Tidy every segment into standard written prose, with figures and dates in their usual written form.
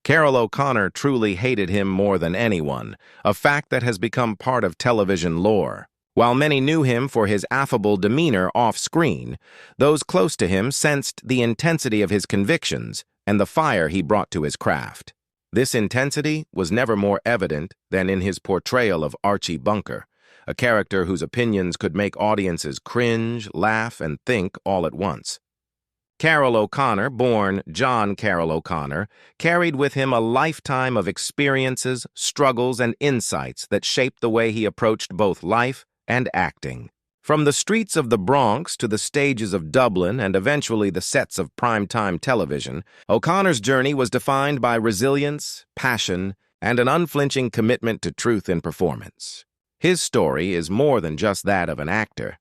Carroll O'Connor truly hated him more than anyone, a fact that has become part of television lore. While many knew him for his affable demeanor off-screen, those close to him sensed the intensity of his convictions and the fire he brought to his craft. This intensity was never more evident than in his portrayal of Archie Bunker, a character whose opinions could make audiences cringe, laugh, and think all at once. Carroll O'Connor, born John Carroll O'Connor, carried with him a lifetime of experiences, struggles, and insights that shaped the way he approached both life and acting. From the streets of the Bronx to the stages of Dublin and eventually the sets of primetime television, O'Connor's journey was defined by resilience, passion, and an unflinching commitment to truth in performance. His story is more than just that of an actor.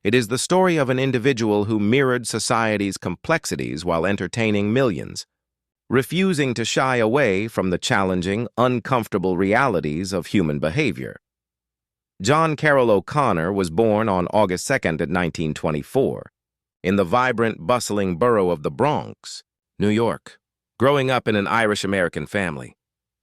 It is the story of an individual who mirrored society's complexities while entertaining millions, refusing to shy away from the challenging, uncomfortable realities of human behavior. John Carroll O'Connor was born on August 2nd, 1924, in the vibrant, bustling borough of the Bronx, New York. Growing up in an Irish-American family,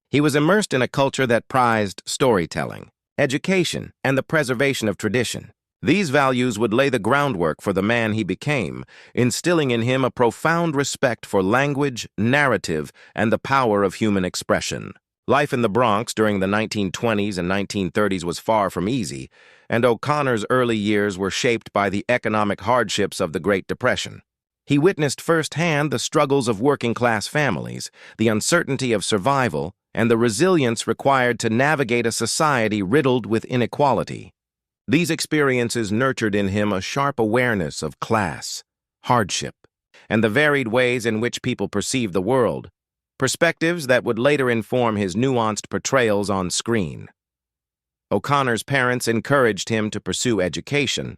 he was immersed in a culture that prized storytelling, education, and the preservation of tradition. These values would lay the groundwork for the man he became, instilling in him a profound respect for language, narrative, and the power of human expression. Life in the Bronx during the 1920s and 1930s was far from easy, and O'Connor's early years were shaped by the economic hardships of the Great Depression. He witnessed firsthand the struggles of working-class families, the uncertainty of survival, and the resilience required to navigate a society riddled with inequality. These experiences nurtured in him a sharp awareness of class, hardship, and the varied ways in which people perceive the world, perspectives that would later inform his nuanced portrayals on screen. O'Connor's parents encouraged him to pursue education,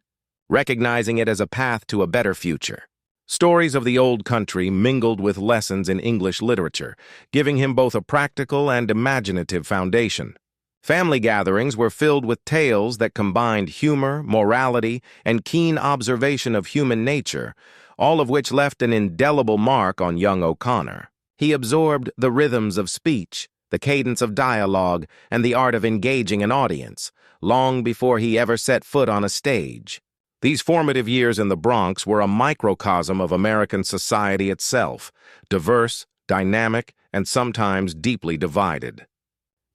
recognizing it as a path to a better future. Stories of the old country mingled with lessons in English literature, giving him both a practical and imaginative foundation. Family gatherings were filled with tales that combined humor, morality, and keen observation of human nature, all of which left an indelible mark on young O'Connor. He absorbed the rhythms of speech, the cadence of dialogue, and the art of engaging an audience, long before he ever set foot on a stage. These formative years in the Bronx were a microcosm of American society itself, diverse, dynamic, and sometimes deeply divided.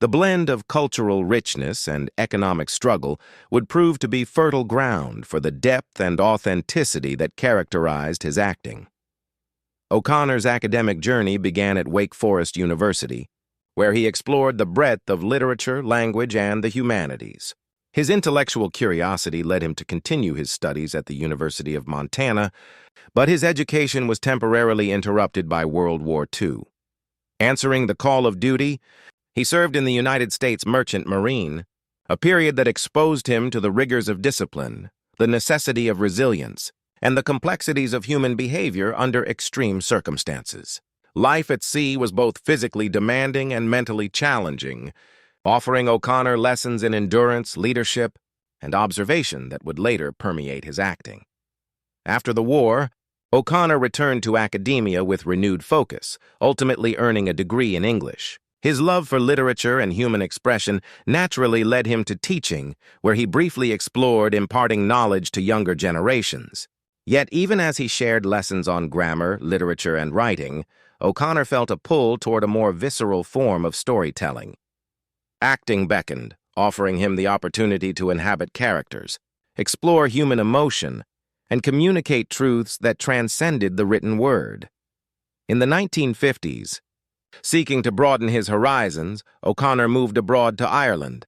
The blend of cultural richness and economic struggle would prove to be fertile ground for the depth and authenticity that characterized his acting. O'Connor's academic journey began at Wake Forest University, where he explored the breadth of literature, language, and the humanities. His intellectual curiosity led him to continue his studies at the University of Montana, but his education was temporarily interrupted by World War II. Answering the call of duty, he served in the United States Merchant Marine, a period that exposed him to the rigors of discipline, the necessity of resilience, and the complexities of human behavior under extreme circumstances. Life at sea was both physically demanding and mentally challenging, offering O'Connor lessons in endurance, leadership, and observation that would later permeate his acting. After the war, O'Connor returned to academia with renewed focus, ultimately earning a degree in English. His love for literature and human expression naturally led him to teaching, where he briefly explored imparting knowledge to younger generations. Yet even as he shared lessons on grammar, literature, and writing, O'Connor felt a pull toward a more visceral form of storytelling. Acting beckoned, offering him the opportunity to inhabit characters, explore human emotion, and communicate truths that transcended the written word. In the 1950s, seeking to broaden his horizons, O'Connor moved abroad to Ireland,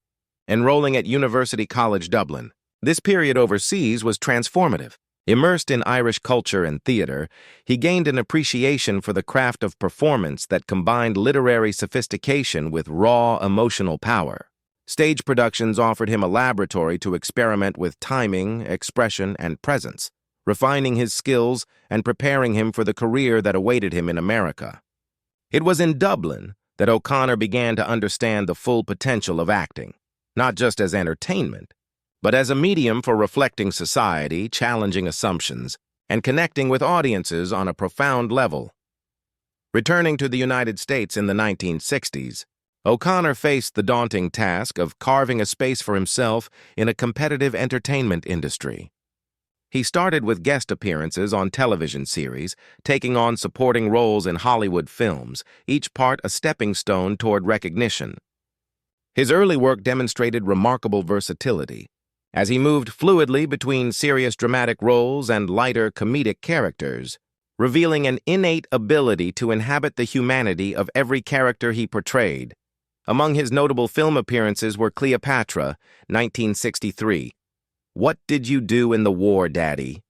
enrolling at University College Dublin. This period overseas was transformative. Immersed in Irish culture and theater, he gained an appreciation for the craft of performance that combined literary sophistication with raw emotional power. Stage productions offered him a laboratory to experiment with timing, expression, and presence, refining his skills and preparing him for the career that awaited him in America. It was in Dublin that O'Connor began to understand the full potential of acting, not just as entertainment, but as a medium for reflecting society, challenging assumptions, and connecting with audiences on a profound level. Returning to the United States in the 1960s, O'Connor faced the daunting task of carving a space for himself in a competitive entertainment industry. He started with guest appearances on television series, taking on supporting roles in Hollywood films, each part a stepping stone toward recognition. His early work demonstrated remarkable versatility, as he moved fluidly between serious dramatic roles and lighter comedic characters, revealing an innate ability to inhabit the humanity of every character he portrayed. Among his notable film appearances were Cleopatra, 1963, What Did You Do in the War, Daddy,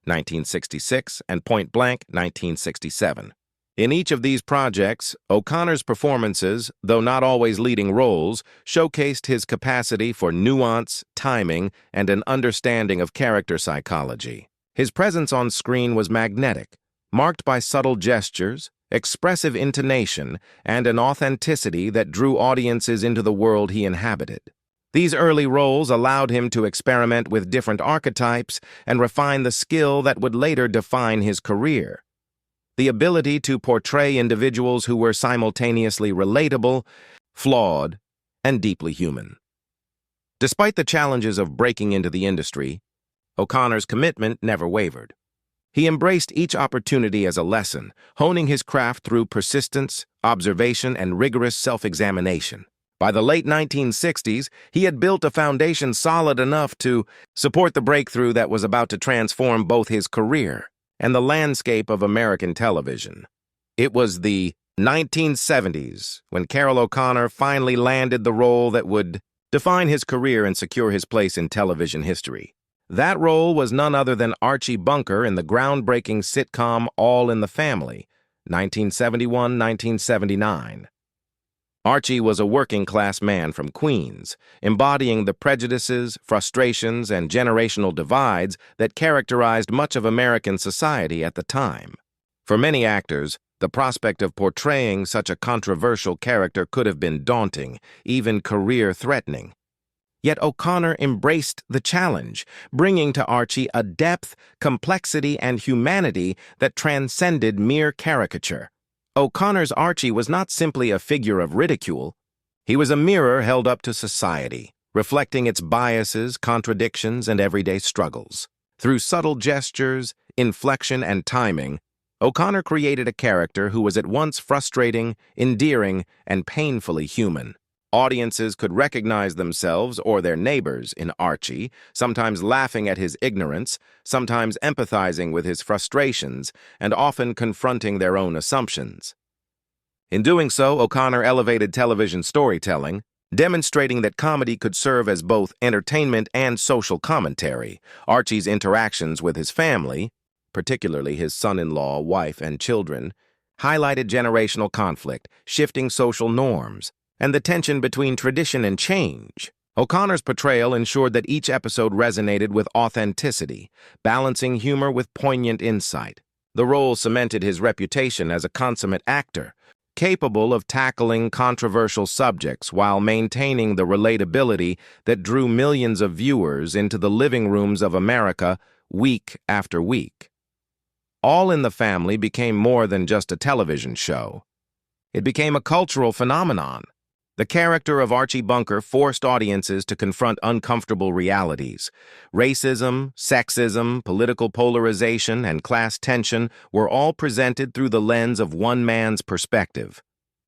1966, and Point Blank, 1967. In each of these projects, O'Connor's performances, though not always leading roles, showcased his capacity for nuance, timing, and an understanding of character psychology. His presence on screen was magnetic, marked by subtle gestures, expressive intonation, and an authenticity that drew audiences into the world he inhabited. These early roles allowed him to experiment with different archetypes and refine the skill that would later define his career. The ability to portray individuals who were simultaneously relatable, flawed, and deeply human. Despite the challenges of breaking into the industry, O'Connor's commitment never wavered. He embraced each opportunity as a lesson, honing his craft through persistence, observation, and rigorous self-examination. By the late 1960s, he had built a foundation solid enough to support the breakthrough that was about to transform both his career and the landscape of American television. It was the 1970s when Carroll O'Connor finally landed the role that would define his career and secure his place in television history. That role was none other than Archie Bunker in the groundbreaking sitcom All in the Family, 1971-1979. Archie was a working-class man from Queens, embodying the prejudices, frustrations, and generational divides that characterized much of American society at the time. For many actors, the prospect of portraying such a controversial character could have been daunting, even career-threatening. Yet O'Connor embraced the challenge, bringing to Archie a depth, complexity, and humanity that transcended mere caricature. O'Connor's Archie was not simply a figure of ridicule. He was a mirror held up to society, reflecting its biases, contradictions, and everyday struggles. Through subtle gestures, inflection, and timing, O'Connor created a character who was at once frustrating, endearing, and painfully human. Audiences could recognize themselves or their neighbors in Archie, sometimes laughing at his ignorance, sometimes empathizing with his frustrations, and often confronting their own assumptions. In doing so, O'Connor elevated television storytelling, demonstrating that comedy could serve as both entertainment and social commentary. Archie's interactions with his family, particularly his son-in-law, wife, and children, highlighted generational conflict, shifting social norms, and the tension between tradition and change. O'Connor's portrayal ensured that each episode resonated with authenticity, balancing humor with poignant insight. The role cemented his reputation as a consummate actor, capable of tackling controversial subjects while maintaining the relatability that drew millions of viewers into the living rooms of America week after week. All in the Family became more than just a television show. It became a cultural phenomenon. The character of Archie Bunker forced audiences to confront uncomfortable realities. Racism, sexism, political polarization, and class tension were all presented through the lens of one man's perspective.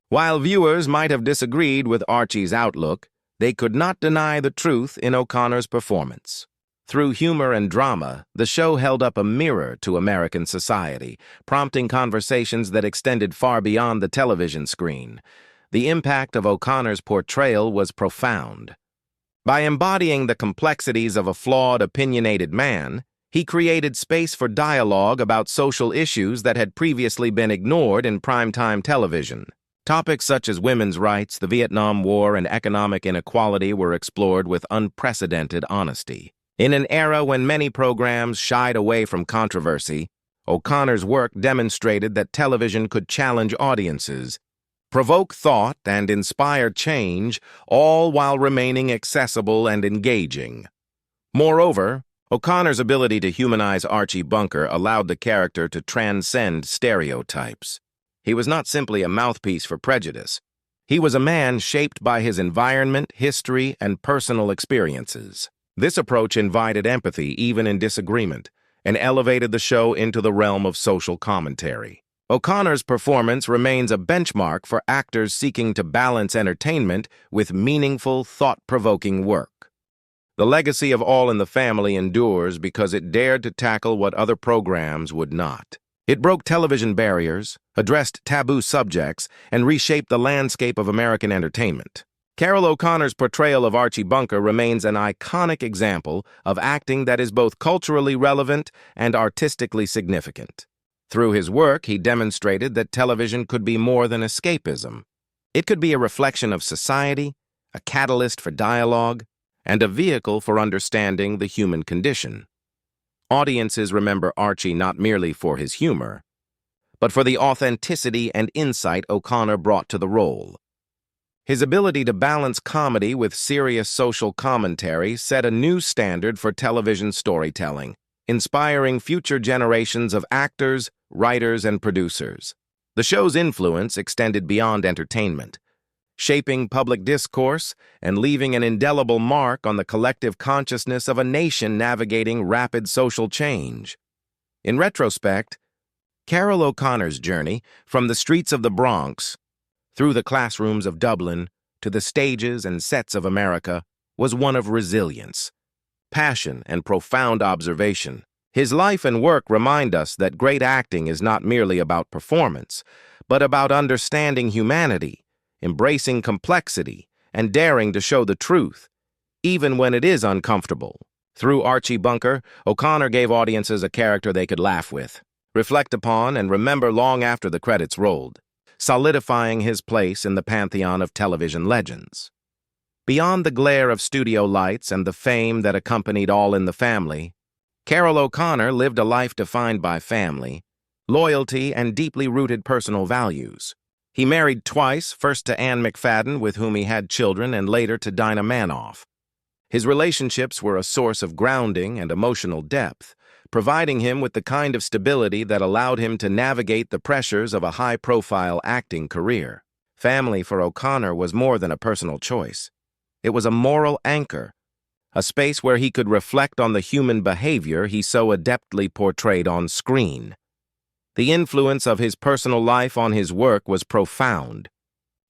While viewers might have disagreed with Archie's outlook, they could not deny the truth in O'Connor's performance. Through humor and drama, the show held up a mirror to American society, prompting conversations that extended far beyond the television screen. The impact of O'Connor's portrayal was profound. By embodying the complexities of a flawed, opinionated man, he created space for dialogue about social issues that had previously been ignored in primetime television. Topics such as women's rights, the Vietnam War, and economic inequality were explored with unprecedented honesty. In an era when many programs shied away from controversy, O'Connor's work demonstrated that television could challenge audiences, provoke thought, and inspire change, all while remaining accessible and engaging. Moreover, O'Connor's ability to humanize Archie Bunker allowed the character to transcend stereotypes. He was not simply a mouthpiece for prejudice. He was a man shaped by his environment, history, and personal experiences. This approach invited empathy even in disagreement and elevated the show into the realm of social commentary. O'Connor's performance remains a benchmark for actors seeking to balance entertainment with meaningful, thought-provoking work. The legacy of All in the Family endures because it dared to tackle what other programs would not. It broke television barriers, addressed taboo subjects, and reshaped the landscape of American entertainment. Carroll O'Connor's portrayal of Archie Bunker remains an iconic example of acting that is both culturally relevant and artistically significant. Through his work, he demonstrated that television could be more than escapism. It could be a reflection of society, a catalyst for dialogue, and a vehicle for understanding the human condition. Audiences remember Archie not merely for his humor, but for the authenticity and insight O'Connor brought to the role. His ability to balance comedy with serious social commentary set a new standard for television storytelling, inspiring future generations of actors, writers, and producers. The show's influence extended beyond entertainment, shaping public discourse and leaving an indelible mark on the collective consciousness of a nation navigating rapid social change. In retrospect, Carroll O'Connor's journey from the streets of the Bronx through the classrooms of Dublin to the stages and sets of America was one of resilience, passion, and profound observation. His life and work remind us that great acting is not merely about performance, but about understanding humanity, embracing complexity, and daring to show the truth, even when it is uncomfortable. Through Archie Bunker, O'Connor gave audiences a character they could laugh with, reflect upon, and remember long after the credits rolled, solidifying his place in the pantheon of television legends. Beyond the glare of studio lights and the fame that accompanied All in the Family, Carroll O'Connor lived a life defined by family, loyalty, and deeply rooted personal values. He married twice, first to Anne McFadden, with whom he had children, and later to Dinah Manoff. His relationships were a source of grounding and emotional depth, providing him with the kind of stability that allowed him to navigate the pressures of a high-profile acting career. Family for O'Connor was more than a personal choice. It was a moral anchor, a space where he could reflect on the human behavior he so adeptly portrayed on screen. The influence of his personal life on his work was profound.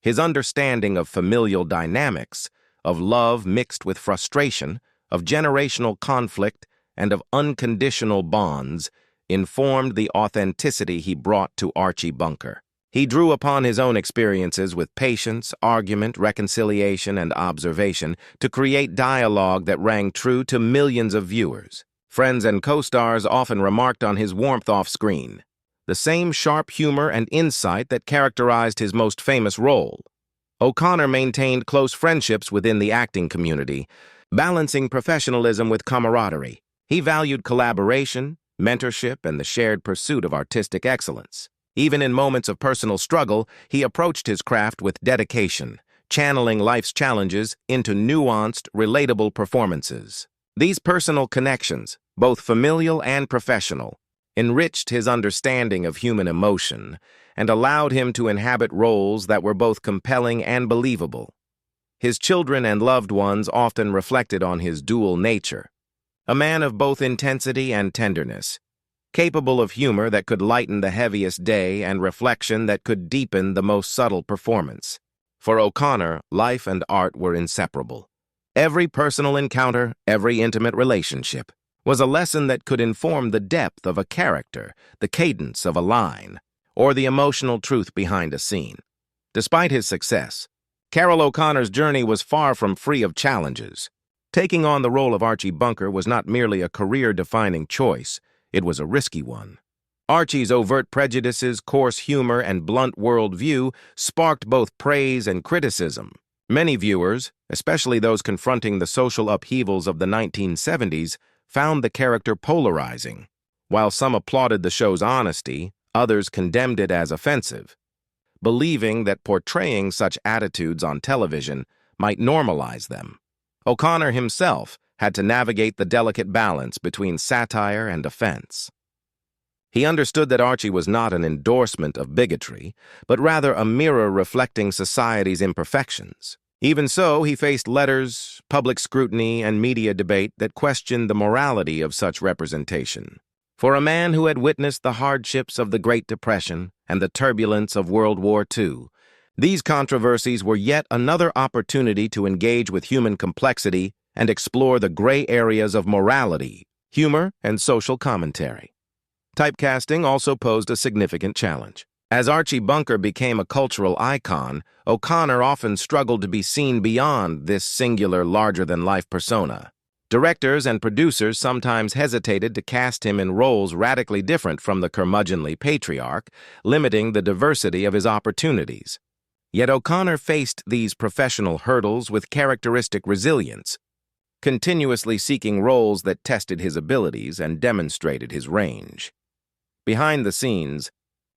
His understanding of familial dynamics, of love mixed with frustration, of generational conflict, and of unconditional bonds informed the authenticity he brought to Archie Bunker. He drew upon his own experiences with patience, argument, reconciliation, and observation to create dialogue that rang true to millions of viewers. Friends and co-stars often remarked on his warmth off-screen, the same sharp humor and insight that characterized his most famous role. O'Connor maintained close friendships within the acting community, balancing professionalism with camaraderie. He valued collaboration, mentorship, and the shared pursuit of artistic excellence. Even in moments of personal struggle, he approached his craft with dedication, channeling life's challenges into nuanced, relatable performances. These personal connections, both familial and professional, enriched his understanding of human emotion and allowed him to inhabit roles that were both compelling and believable. His children and loved ones often reflected on his dual nature, a man of both intensity and tenderness, capable of humor that could lighten the heaviest day and reflection that could deepen the most subtle performance. For O'Connor, life and art were inseparable. Every personal encounter, every intimate relationship, was a lesson that could inform the depth of a character, the cadence of a line, or the emotional truth behind a scene. Despite his success, Carroll O'Connor's journey was far from free of challenges. Taking on the role of Archie Bunker was not merely a career-defining choice, it was a risky one. Archie's overt prejudices, coarse humor, and blunt worldview sparked both praise and criticism. Many viewers, especially those confronting the social upheavals of the 1970s, found the character polarizing. While some applauded the show's honesty, others condemned it as offensive, believing that portraying such attitudes on television might normalize them. O'Connor himself had to navigate the delicate balance between satire and offense. He understood that Archie was not an endorsement of bigotry, but rather a mirror reflecting society's imperfections. Even so, he faced letters, public scrutiny, and media debate that questioned the morality of such representation. For a man who had witnessed the hardships of the Great Depression and the turbulence of World War II, these controversies were yet another opportunity to engage with human complexity and explore the gray areas of morality, humor, and social commentary. Typecasting also posed a significant challenge. As Archie Bunker became a cultural icon, O'Connor often struggled to be seen beyond this singular larger-than-life persona. Directors and producers sometimes hesitated to cast him in roles radically different from the curmudgeonly patriarch, limiting the diversity of his opportunities. Yet O'Connor faced these professional hurdles with characteristic resilience, continuously seeking roles that tested his abilities and demonstrated his range. Behind the scenes,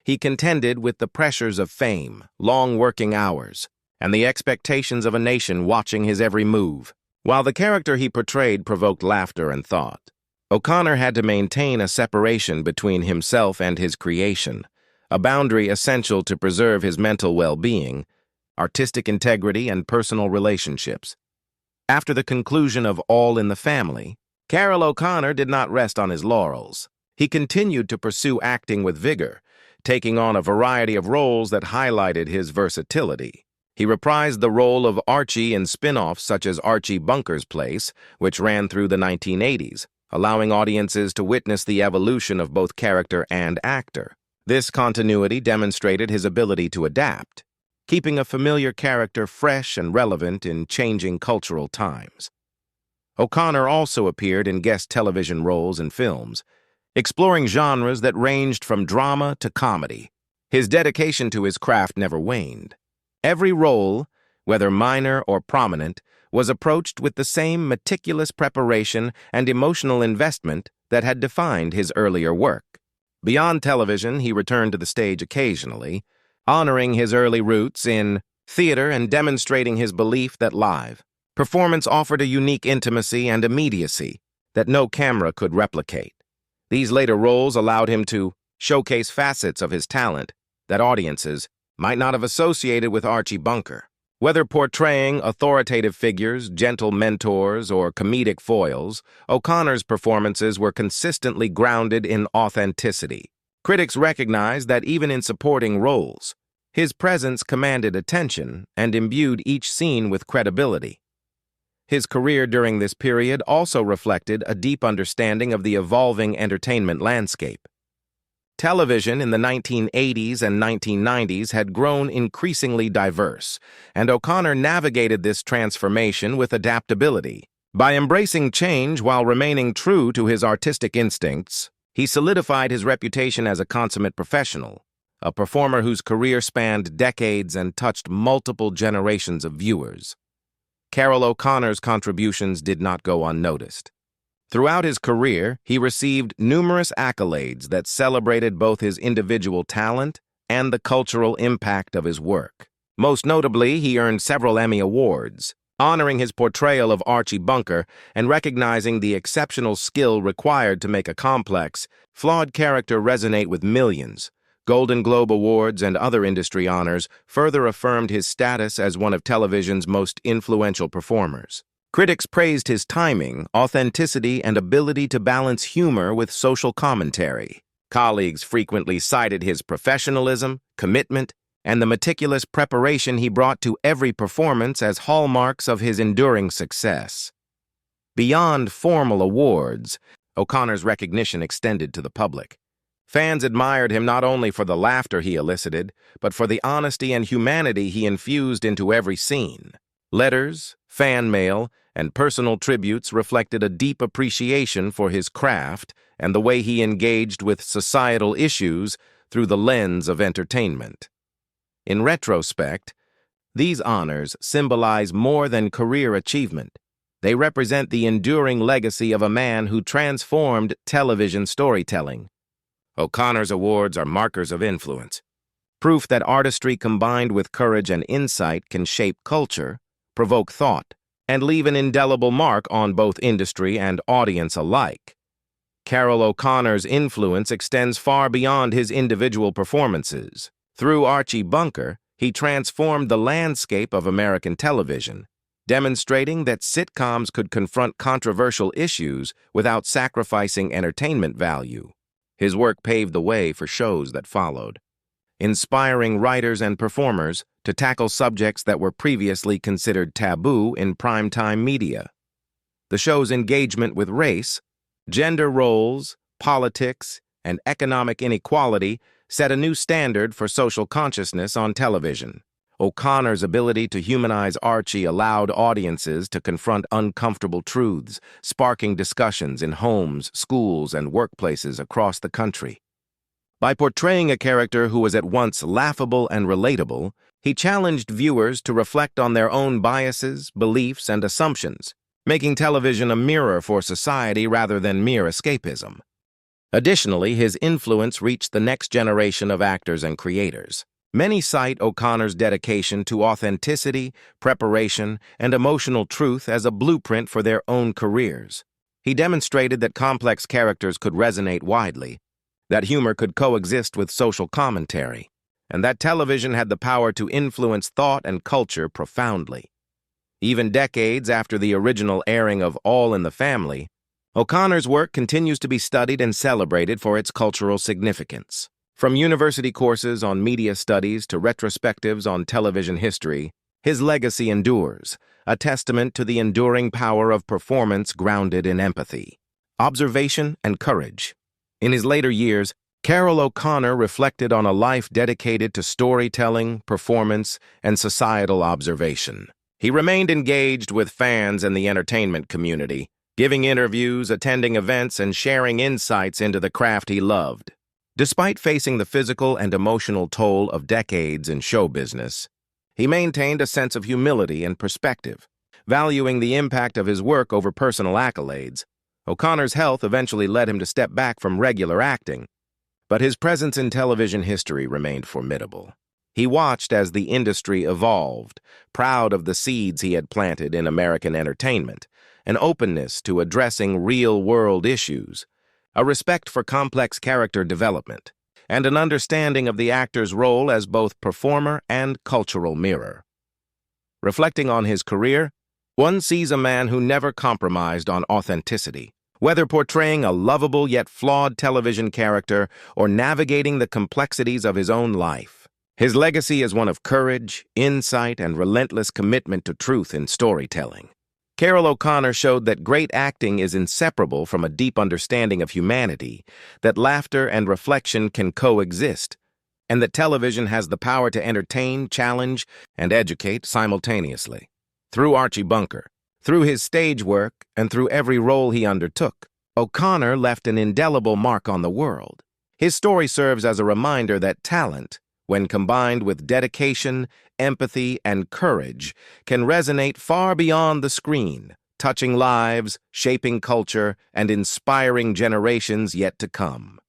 he contended with the pressures of fame, long working hours, and the expectations of a nation watching his every move. While the character he portrayed provoked laughter and thought, O'Connor had to maintain a separation between himself and his creation, a boundary essential to preserve his mental well-being, artistic integrity, and personal relationships. After the conclusion of All in the Family, Carroll O'Connor did not rest on his laurels. He continued to pursue acting with vigor, taking on a variety of roles that highlighted his versatility. He reprised the role of Archie in spin-offs such as Archie Bunker's Place, which ran through the 1980s, allowing audiences to witness the evolution of both character and actor. This continuity demonstrated his ability to adapt, keeping a familiar character fresh and relevant in changing cultural times. O'Connor also appeared in guest television roles and films, exploring genres that ranged from drama to comedy. His dedication to his craft never waned. Every role, whether minor or prominent, was approached with the same meticulous preparation and emotional investment that had defined his earlier work. Beyond television, he returned to the stage occasionally, honoring his early roots in theater and demonstrating his belief that live performance offered a unique intimacy and immediacy that no camera could replicate. These later roles allowed him to showcase facets of his talent that audiences might not have associated with Archie Bunker. Whether portraying authoritative figures, gentle mentors, or comedic foils, O'Connor's performances were consistently grounded in authenticity. Critics recognized that even in supporting roles, his presence commanded attention and imbued each scene with credibility. His career during this period also reflected a deep understanding of the evolving entertainment landscape. Television in the 1980s and 1990s had grown increasingly diverse, and O'Connor navigated this transformation with adaptability. By embracing change while remaining true to his artistic instincts, he solidified his reputation as a consummate professional, a performer whose career spanned decades and touched multiple generations of viewers. Carroll O'Connor's contributions did not go unnoticed. Throughout his career, he received numerous accolades that celebrated both his individual talent and the cultural impact of his work. Most notably, he earned several Emmy Awards, honoring his portrayal of Archie Bunker and recognizing the exceptional skill required to make a complex, flawed character resonate with millions. Golden Globe Awards and other industry honors further affirmed his status as one of television's most influential performers. Critics praised his timing, authenticity, and ability to balance humor with social commentary. Colleagues frequently cited his professionalism, commitment, and the meticulous preparation he brought to every performance as hallmarks of his enduring success. Beyond formal awards, O'Connor's recognition extended to the public. Fans admired him not only for the laughter he elicited, but for the honesty and humanity he infused into every scene. Letters, fan mail, and personal tributes reflected a deep appreciation for his craft and the way he engaged with societal issues through the lens of entertainment. In retrospect, these honors symbolize more than career achievement. They represent the enduring legacy of a man who transformed television storytelling. O'Connor's awards are markers of influence, proof that artistry combined with courage and insight can shape culture, provoke thought, and leave an indelible mark on both industry and audience alike. Carroll O'Connor's influence extends far beyond his individual performances. Through Archie Bunker, he transformed the landscape of American television, demonstrating that sitcoms could confront controversial issues without sacrificing entertainment value. His work paved the way for shows that followed, inspiring writers and performers to tackle subjects that were previously considered taboo in primetime media. The show's engagement with race, gender roles, politics, and economic inequality set a new standard for social consciousness on television. O'Connor's ability to humanize Archie allowed audiences to confront uncomfortable truths, sparking discussions in homes, schools, and workplaces across the country. By portraying a character who was at once laughable and relatable, he challenged viewers to reflect on their own biases, beliefs, and assumptions, making television a mirror for society rather than mere escapism. Additionally, his influence reached the next generation of actors and creators. Many cite O'Connor's dedication to authenticity, preparation, and emotional truth as a blueprint for their own careers. He demonstrated that complex characters could resonate widely, that humor could coexist with social commentary, and that television had the power to influence thought and culture profoundly. Even decades after the original airing of All in the Family, O'Connor's work continues to be studied and celebrated for its cultural significance. From university courses on media studies to retrospectives on television history, his legacy endures, a testament to the enduring power of performance grounded in empathy, observation, and courage. In his later years, Carroll O'Connor reflected on a life dedicated to storytelling, performance, and societal observation. He remained engaged with fans and the entertainment community, giving interviews, attending events, and sharing insights into the craft he loved. Despite facing the physical and emotional toll of decades in show business, he maintained a sense of humility and perspective. Valuing the impact of his work over personal accolades, O'Connor's health eventually led him to step back from regular acting, but his presence in television history remained formidable. He watched as the industry evolved, proud of the seeds he had planted in American entertainment, an openness to addressing real-world issues, a respect for complex character development, and an understanding of the actor's role as both performer and cultural mirror. Reflecting on his career, one sees a man who never compromised on authenticity, whether portraying a lovable yet flawed television character or navigating the complexities of his own life. His legacy is one of courage, insight, and relentless commitment to truth in storytelling. Carroll O'Connor showed that great acting is inseparable from a deep understanding of humanity, that laughter and reflection can coexist, and that television has the power to entertain, challenge, and educate simultaneously. Through Archie Bunker, through his stage work, and through every role he undertook, O'Connor left an indelible mark on the world. His story serves as a reminder that talent, when combined with dedication, empathy, and courage, can resonate far beyond the screen, touching lives, shaping culture, and inspiring generations yet to come.